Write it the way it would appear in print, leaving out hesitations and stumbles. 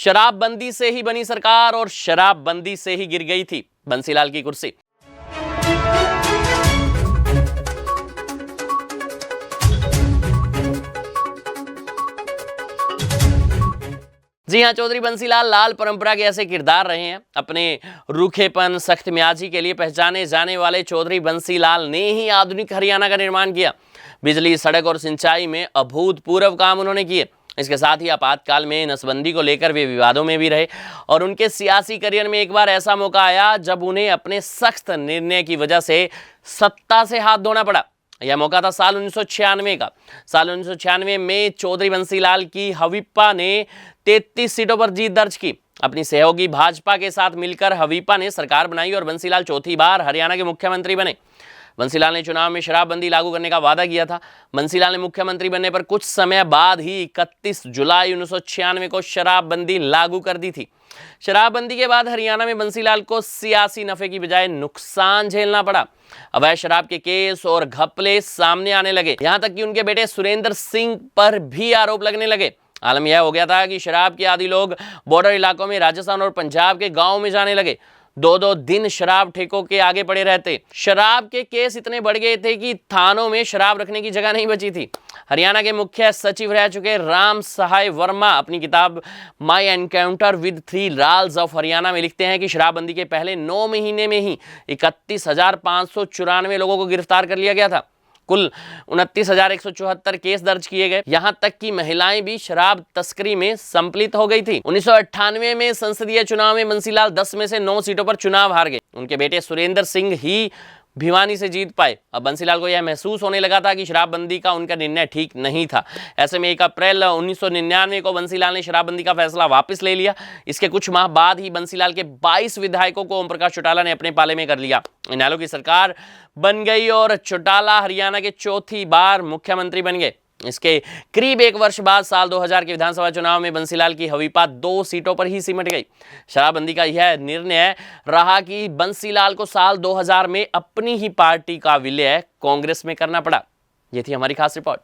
शराबबंदी से ही बनी सरकार और शराबबंदी से ही गिर गई थी बंसीलाल की कुर्सी। जी हां, चौधरी बंसीलाल लाल परंपरा के ऐसे किरदार रहे हैं। अपने रूखेपन, सख्त मियाजी के लिए पहचाने जाने वाले चौधरी बंसीलाल ने ही आधुनिक हरियाणा का निर्माण किया। बिजली, सड़क और सिंचाई में अभूतपूर्व काम उन्होंने किए। इसके साथ ही आपातकाल में नसबंदी को लेकर वे विवादों में भी रहे और उनके सियासी करियर में एक बार ऐसा मौका आया जब उन्हें अपने सख्त निर्णय की वजह से सत्ता से हाथ धोना पड़ा। यह मौका था साल 1996 का। साल 1996 में चौधरी बंसीलाल की हवीपा ने 33 सीटों पर जीत दर्ज की। अपनी सहयोगी भाजपा के साथ मिलकर हवीपा ने सरकार बनाई और बंसीलाल चौथी बार हरियाणा के मुख्यमंत्री बने। बंसीलाल ने चुनाव में शराबबंदी लागू करने का वादा किया था। बंसीलाल ने मुख्यमंत्री बनने पर कुछ समय बाद ही 31 जुलाई 1996 को शराबबंदी लागू कर दी थी। शराबबंदी के बाद हरियाणा में बंसीलाल को सियासी नफे की बजाय नुकसान झेलना पड़ा। अवैध शराब के केस और घपले सामने आने लगे। यहां तक कि उनके बेटे सुरेंद्र सिंह पर भी आरोप लगने लगे। आलम यह हो गया था कि शराब के आदी लोग बॉर्डर इलाकों में राजस्थान और पंजाब के गांव में जाने लगे। 2-2 दिन शराब ठेकों के आगे पड़े रहते। शराब के केस इतने बढ़ गए थे कि थानों में शराब रखने की जगह नहीं बची थी। हरियाणा के मुख्य सचिव रह चुके राम सहाय वर्मा अपनी किताब my encounter with 3 Lals of Haryana में लिखते हैं कि शराबबंदी के पहले 9 महीने में ही 31,594 लोगों को गिरफ्तार कर लिया गया था। कुल 29,174 केस दर्ज किए गए। यहां तक कि महिलाएं भी शराब तस्करी में संपलित हो गई थी। 1998 में संसदीय चुनाव में बंसीलाल 10 में से 9 सीटों पर चुनाव हार गए। उनके बेटे सुरेंद्र सिंह ही भिवानी से जीत पाए। अब बंसीलाल को यह महसूस होने लगा था कि शराबबंदी का उनका निर्णय ठीक नहीं था। ऐसे में 1 अप्रैल 1999 को बंसीलाल ने शराबबंदी का फैसला वापस ले लिया। इसके कुछ माह बाद ही बंसीलाल के 22 विधायकों को ओम प्रकाश चौटाला ने अपने पाले में कर लिया। इनेलो की सरकार बन गई और चौटाला हरियाणा के चौथी बार मुख्यमंत्री बन गए। इसके करीब 1 वर्ष बाद साल 2000 के विधानसभा चुनाव में बंसीलाल की हवीपा 2 सीटों पर ही सिमट गई। शराबबंदी का यह निर्णय रहा कि बंसीलाल को साल 2000 में अपनी ही पार्टी का विलय कांग्रेस में करना पड़ा। यह थी हमारी खास रिपोर्ट।